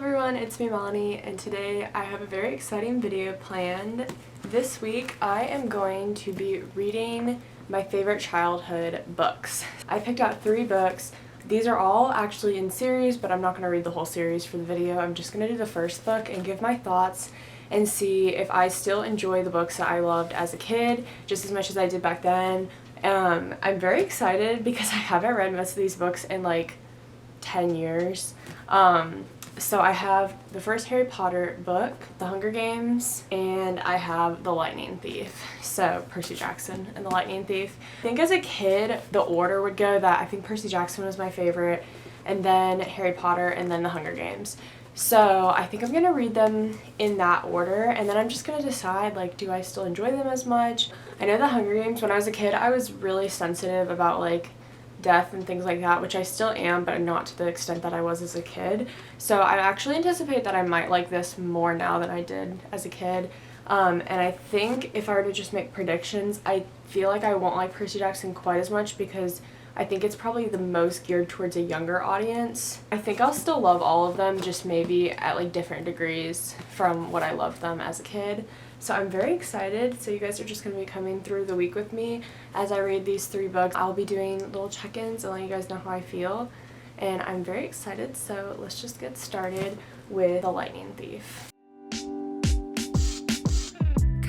everyone, it's me Melanie, and today I have a very exciting video planned. This week I am going to be reading my favorite childhood books. I picked out 3 books. These are all actually in series, but I'm not going to read the whole series for the video. I'm just going to do the first book and give my thoughts and see if I still enjoy the books that I loved as a kid just as much as I did back then. I'm very excited because I haven't read most of these books in like 10 years. So I have the first Harry Potter book, The Hunger Games, and I have The Lightning Thief. So Percy Jackson and The Lightning Thief. I think as a kid, the order would go that I think Percy Jackson was my favorite, and then Harry Potter, and then The Hunger Games. So I think I'm going to read them in that order, and then I'm just going to decide, like, do I still enjoy them as much? I know The Hunger Games, when I was a kid, I was really sensitive about, like, death and things like that, which I still am, but not to the extent that I was as a kid. So I actually anticipate that I might like this more now than I did as a kid. And I think if I were to just make predictions, I feel like I won't like Percy Jackson quite as much because I think it's probably the most geared towards a younger audience. I think I'll still love all of them, just maybe at like different degrees from what I loved them as a kid. So I'm very excited. So you guys are just going to be coming through the week with me as I read these 3 books. I'll be doing little check-ins and letting you guys know how I feel. And I'm very excited. So let's just get started with The Lightning Thief.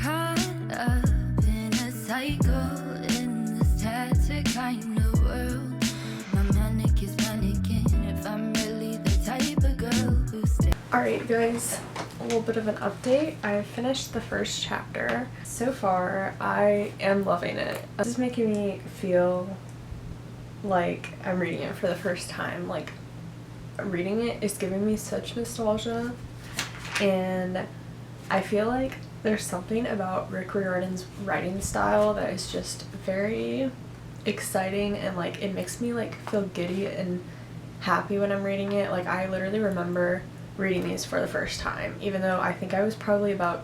Caught up in a cycle in this static kind of world. My manic is panicking if I'm really the type of girl who stays. Alright guys, a little bit of an update. I finished the first chapter. So far, I am loving it. This is making me feel like I'm reading it for the first time. Like, reading it is giving me such nostalgia, and I feel like there's something about Rick Riordan's writing style that is just very exciting, and like it makes me like feel giddy and happy when I'm reading it. Like, I literally remember reading these for the first time, even though I think I was probably about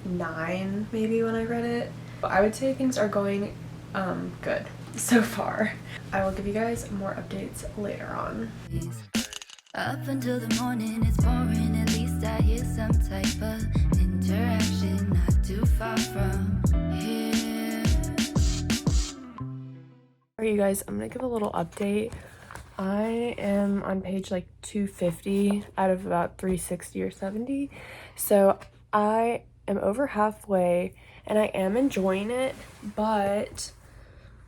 9 maybe when I read it. But I would say things are going good so far. I will give you guys more updates later on. Up until the morning, it's boring. At least I hear some type of interaction not too far from here. Alright you guys, I'm gonna give a little update. I am on page like 250 out of about 360 or 70. So I am over halfway and I am enjoying it, but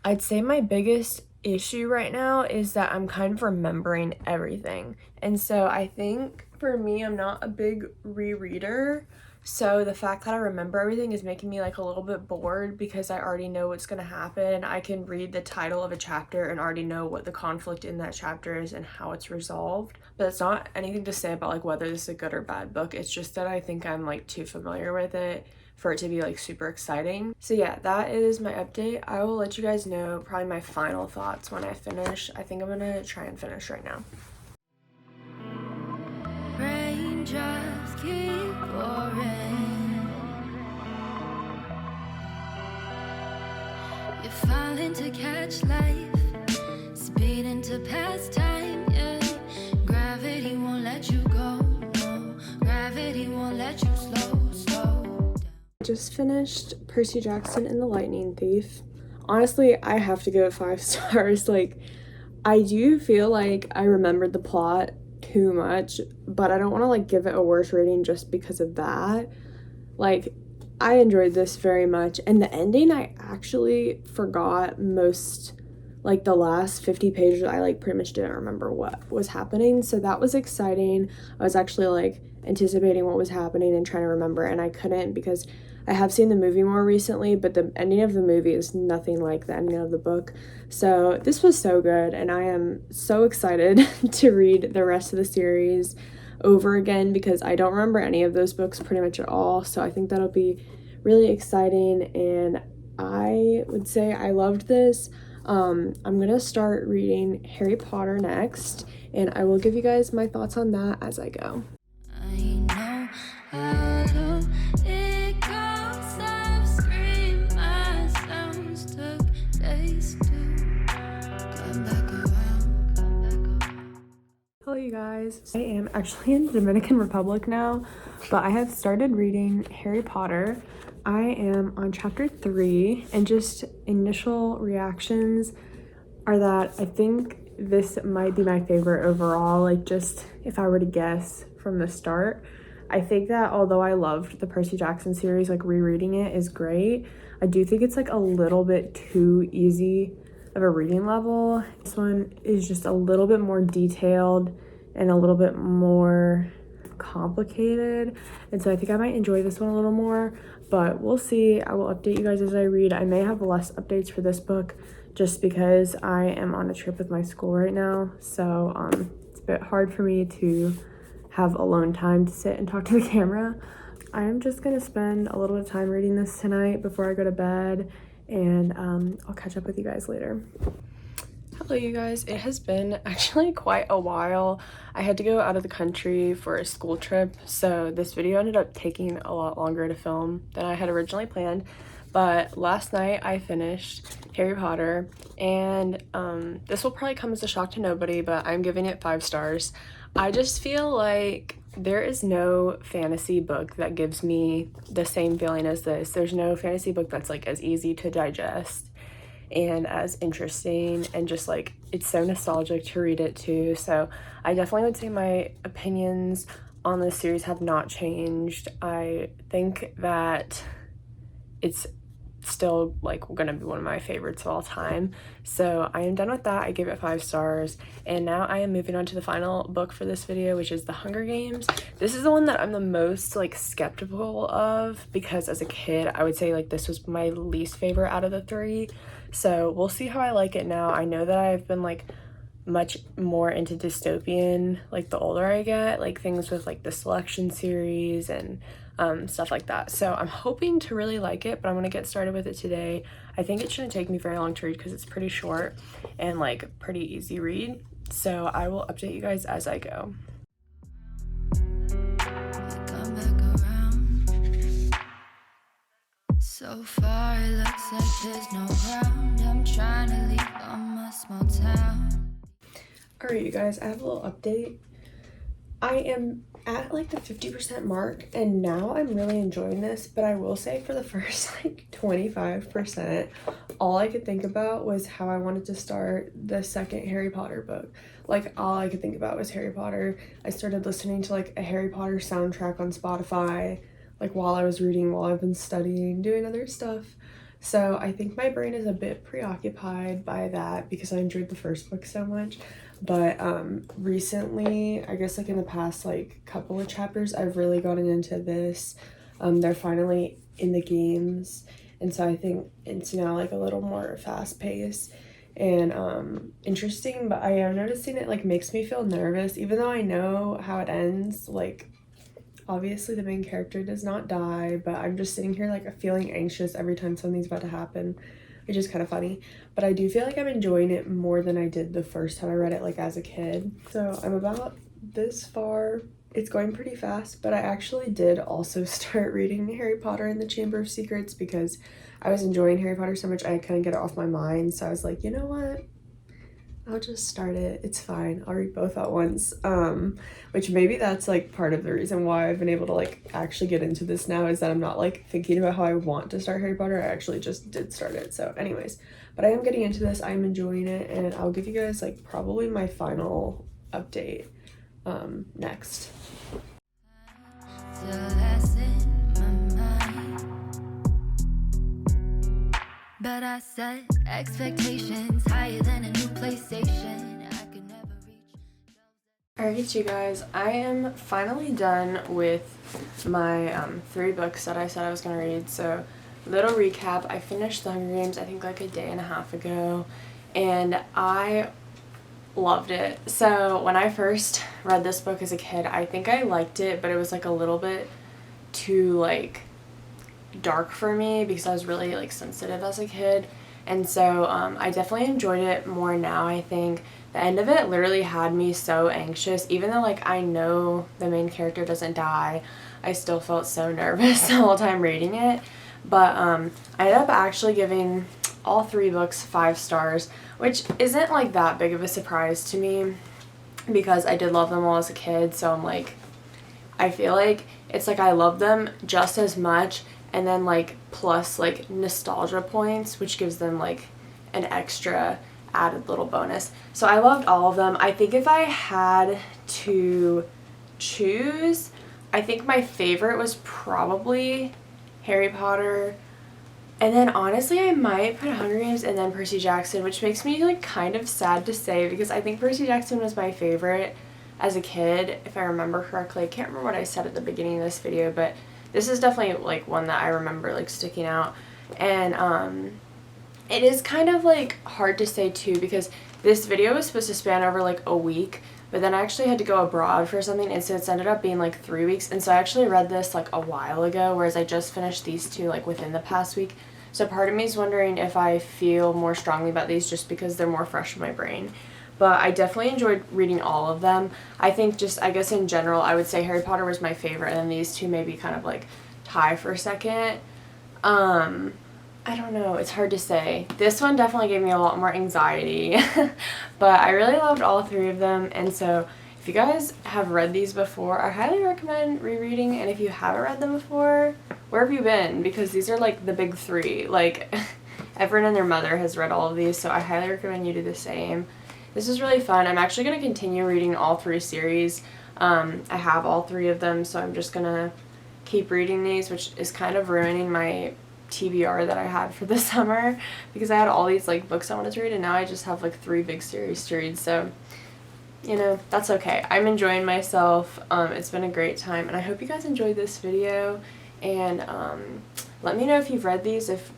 I'd say my biggest issue right now is that I'm kind of remembering everything. And so I think for me, I'm not a big rereader. So the fact that I remember everything is making me like a little bit bored because I already know what's going to happen. I can read the title of a chapter and already know what the conflict in that chapter is and how it's resolved. But it's not anything to say about like whether this is a good or bad book. It's just that I think I'm like too familiar with it for it to be like super exciting. So yeah, that is my update. I will let you guys know probably my final thoughts when I finish. I think I'm gonna try and finish right now. Raindrops keep pouring. You're falling to catch life, speeding to pass time, yeah. Gravity won't let you go, no. Gravity won't let you slow down. I just finished Percy Jackson and The Lightning Thief. Honestly, I have to give it 5 stars. Like, I do feel like I remembered the plot too much, but I don't want to like give it a worse rating just because of that. Like, I enjoyed this very much, and the ending I actually forgot most. Like the last 50 pages I like pretty much didn't remember what was happening, so that was exciting. I was actually like anticipating what was happening and trying to remember, and I couldn't because I have seen the movie more recently, but the ending of the movie is nothing like the ending of the book. So this was so good, and I am so excited to read the rest of the series over again because I don't remember any of those books pretty much at all. So I think that'll be really exciting, and I would say I loved this. I'm gonna start reading Harry Potter next, and I will give you guys my thoughts on that as I go. I know how it goes. I've screamed my sounds took days to come back around. you guys. I am actually in the Dominican Republic now, but I have started reading Harry Potter. I am on chapter 3, and just initial reactions are that I think this might be my favorite overall. Like, just if I were to guess from the start, I think that although I loved the Percy Jackson series, like rereading it is great. I do think it's like a little bit too easy of a reading level. This one is just a little bit more detailed and a little bit more complicated, and so I think I might enjoy this one a little more, but we'll see. I will update you guys as I read. I may have less updates for this book just because I am on a trip with my school right now, so it's a bit hard for me to have alone time to sit and talk to the camera. I am just gonna spend a little bit of time reading this tonight before I go to bed, and I'll catch up with you guys later. Hello you guys, it has been actually quite a while. I had to go out of the country for a school trip, so this video ended up taking a lot longer to film than I had originally planned. But last night I finished Harry Potter, and this will probably come as a shock to nobody, but I'm giving it 5 stars. I just feel like there is no fantasy book that gives me the same feeling as this. There's no fantasy book that's like as easy to digest and as interesting, and just like it's so nostalgic to read it too. So I definitely would say my opinions on this series have not changed. I think that it's still like gonna be one of my favorites of all time. So I am done with that. I give it 5 stars, and now I am moving on to the final book for this video, which is The Hunger Games. This is the one that I'm the most like skeptical of, because as a kid I would say like this was my least favorite out of the 3. So we'll see how I like it now. I know that I've been like much more into dystopian like the older I get, like things with like the Selection series and stuff like that. So I'm hoping to really like it, but I'm gonna get started with it today. I think it shouldn't take me very long to read because it's pretty short and like pretty easy read. So I will update you guys as I go. Come back around. So far it looks like there's no ground. I'm trying to leave on my small town. Alright you guys, I have a little update. I am at like the 50% mark, and now I'm really enjoying this, but I will say for the first like 25%, all I could think about was how I wanted to start the second Harry Potter book. Like all I could think about was Harry Potter. I started listening to like a Harry Potter soundtrack on Spotify, like while I was reading, while I've been studying, doing other stuff. So I think my brain is a bit preoccupied by that because I enjoyed the first book so much. But recently, I guess like in the past like couple of chapters, I've really gotten into this. They're finally in the games, and so I think it's now like a little more fast paced and interesting, but I am noticing it like makes me feel nervous, even though I know how it ends. Like obviously the main character does not die, but I'm just sitting here like feeling anxious every time something's about to happen, which is kind of funny. But I do feel like I'm enjoying it more than I did the first time I read it, like as a kid. So I'm about this far. It's going pretty fast, but I actually did also start reading Harry Potter and the Chamber of Secrets because I was enjoying Harry Potter so much I couldn't get it off my mind. So I was like, you know what? I'll just start it. It's fine. I'll read both at once. Which maybe that's like part of the reason why I've been able to like actually get into this now, is that I'm not like thinking about how I want to start Harry Potter. I actually just did start it. So anyways, but I am getting into this. I'm enjoying it, and I'll give you guys like probably my final update next. But I set expectations higher than a new PlayStation. I could never reach. Alright you guys, I am finally done with my 3 books that I said I was going to read. So little recap, I finished The Hunger Games I think like a day and a half ago, and I loved it. So when I first read this book as a kid, I think I liked it, but it was like a little bit too like dark for me because I was really like sensitive as a kid, and so I definitely enjoyed it more now. I think the end of it literally had me so anxious, even though like I know the main character doesn't die. I still felt so nervous the whole time reading it. But I ended up actually giving all 3 books 5 stars, which isn't like that big of a surprise to me. because I did love them all as a kid, so I'm like, I feel like it's like I love them just as much, and then like plus like nostalgia points, which gives them like an extra added little bonus. So I loved all of them. I think if I had to choose, I think my favorite was probably Harry Potter, and then honestly I might put Hunger Games and then Percy Jackson, which makes me like kind of sad to say because I think Percy Jackson was my favorite as a kid, if I remember correctly. I can't remember what I said at the beginning of this video, but this is definitely like one that I remember like sticking out. And it is kind of like hard to say too because this video was supposed to span over like a week, but then I actually had to go abroad for something, and so it's ended up being like 3 weeks. And so I actually read this like a while ago, whereas I just finished these two like within the past week. So part of me is wondering if I feel more strongly about these just because they're more fresh in my brain. But I definitely enjoyed reading all of them. I think just, I guess in general, I would say Harry Potter was my favorite, and then these two maybe kind of like tie for second. I don't know, it's hard to say. This one definitely gave me a lot more anxiety, but I really loved all three of them. And so if you guys have read these before, I highly recommend rereading. And if you haven't read them before, where have you been? Because these are like the big three. Like everyone and their mother has read all of these, so I highly recommend you do the same. This is really fun. I'm actually going to continue reading all three series. I have all three of them, so I'm just going to keep reading these, which is kind of ruining my TBR that I had for the summer because I had all these like books I wanted to read, and now I just have like 3 big series to read. So, you know, that's okay. I'm enjoying myself. It's been a great time, and I hope you guys enjoyed this video. And let me know if you've read these, if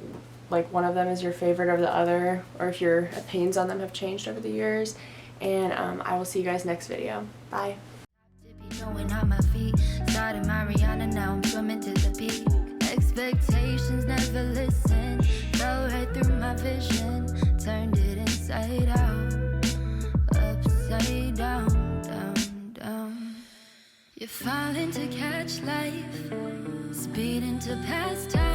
like one of them is your favorite over the other, or if your opinions on them have changed over the years. And I will see you guys next video. Bye. Expectations never listen, fell right through my vision, turned it inside out, upside down, down, down. You're falling to catch life, speed into past time.